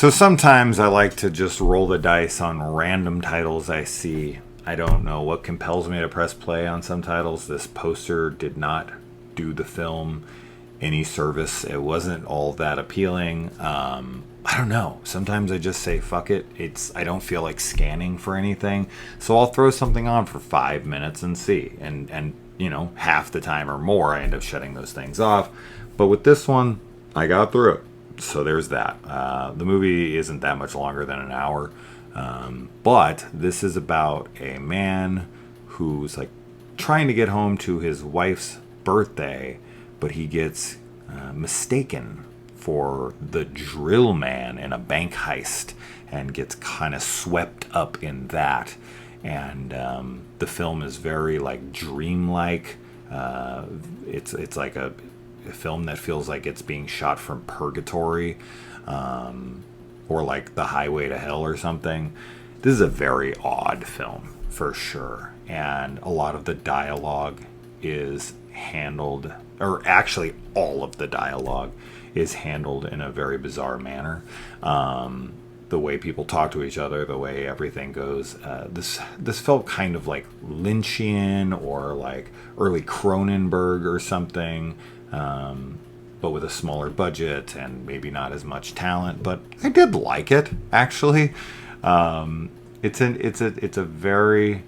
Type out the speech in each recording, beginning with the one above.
So sometimes I like to just roll the dice on random titles I see. I don't know what compels me to press play on some titles. This poster did not do the film any service. It wasn't all that appealing. I don't know. Sometimes I just say fuck it. I don't feel like scanning for anything, so I'll throw something on for 5 minutes and see. And half the time or more, I end up shutting those things off. But with this one, I got through it. So there's that. The movie isn't that much longer than an hour. But this is about a man who's like trying to get home to his wife's birthday, but he gets mistaken for the drill man in a bank heist and gets kind of swept up in that. And the film is very like dreamlike. It's like a film that feels like it's being shot from purgatory, or like The Highway to Hell or something. This is a very odd film for sure, and a lot of the dialogue is handled, or actually all of the dialogue is handled in a very bizarre manner. The way people talk to each other, the way everything goes. This felt kind of like Lynchian or like early Cronenberg or something, but with a smaller budget and maybe not as much talent. But I did like it, actually. It's a very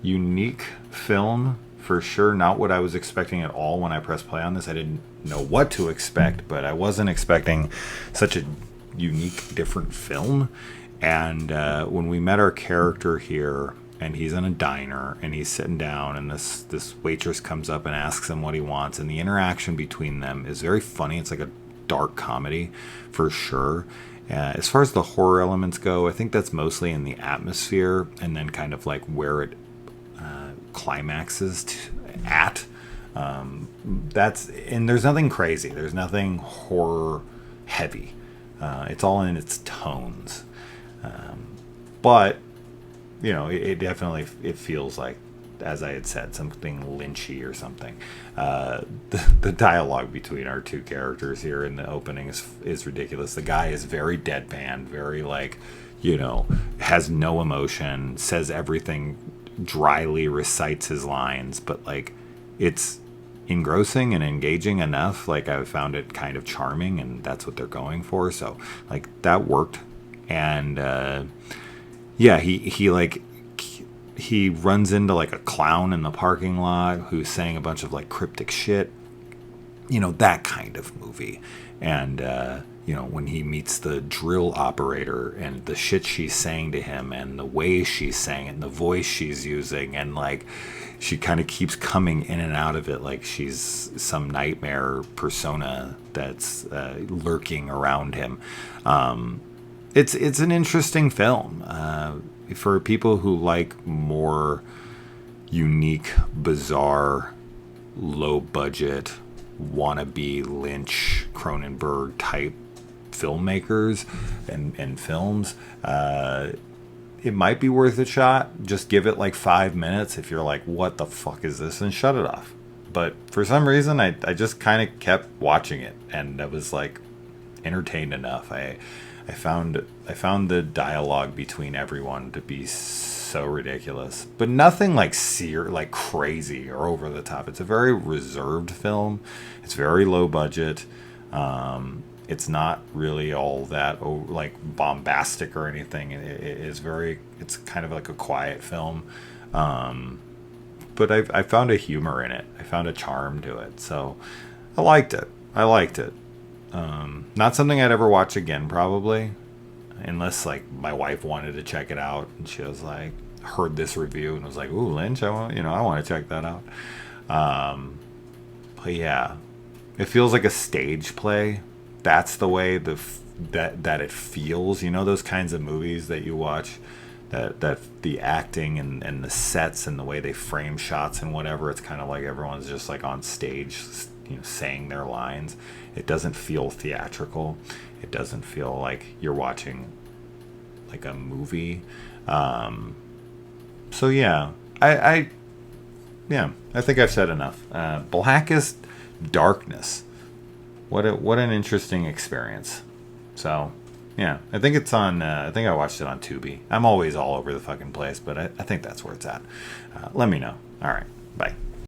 unique film for sure. Not what I was expecting at all when I pressed play on this. I didn't know what to expect, but I wasn't expecting such a unique, different film. And when we met our character here, and he's in a diner and he's sitting down, and this waitress comes up and asks him what he wants, and the interaction between them is very funny. It's like a dark comedy for sure. As far as the horror elements go, I think that's mostly in the atmosphere and then kind of like where it climaxes at. And there's nothing crazy. There's nothing horror heavy. It's all in its tones. But it definitely feels like, as I had said, something lynchy or something. The dialogue between our two characters here in the opening is ridiculous. The guy is very deadpan, very like, has no emotion, says everything dryly, recites his lines, but like it's engrossing and engaging enough. Like I found it kind of charming, and that's what they're going for. So like that worked. And he runs into like a clown in the parking lot who's saying a bunch of like cryptic shit, that kind of movie. And when he meets the drill operator and the shit she's saying to him and the way she's saying it and the voice she's using, and like she kind of keeps coming in and out of it like she's some nightmare persona that's lurking around him. It's an interesting film. For people who like more unique, bizarre, low-budget, wannabe Lynch, Cronenberg type filmmakers and films, it might be worth a shot. Just give it like 5 minutes if you're like, what the fuck is this, and shut it off. But for some reason, I just kind of kept watching it, and I was like entertained enough. I found the dialogue between everyone to be so ridiculous, but nothing like crazy or over the top. It's a very reserved film. It's very low budget. It's not really all that like bombastic or anything. It's kind of like a quiet film. But I found a humor in it. I found a charm to it. So I liked it. Not something I'd ever watch again, probably, unless like my wife wanted to check it out and she was like, heard this review and was like, "Ooh, Lynch, I want to check that out." But yeah, it feels like a stage play. That's the way that it feels. Those kinds of movies that you watch, that the acting and the sets and the way they frame shots and whatever, it's kind of like everyone's just like on stage, saying their lines. It doesn't feel theatrical. It doesn't feel like you're watching like a movie. So yeah, I think I've said enough. Blackest Darkness. What an interesting experience. So Yeah, I think it's on. I think I watched it on Tubi. I'm always all over the fucking place, but I think that's where it's at. Let me know. All right, bye.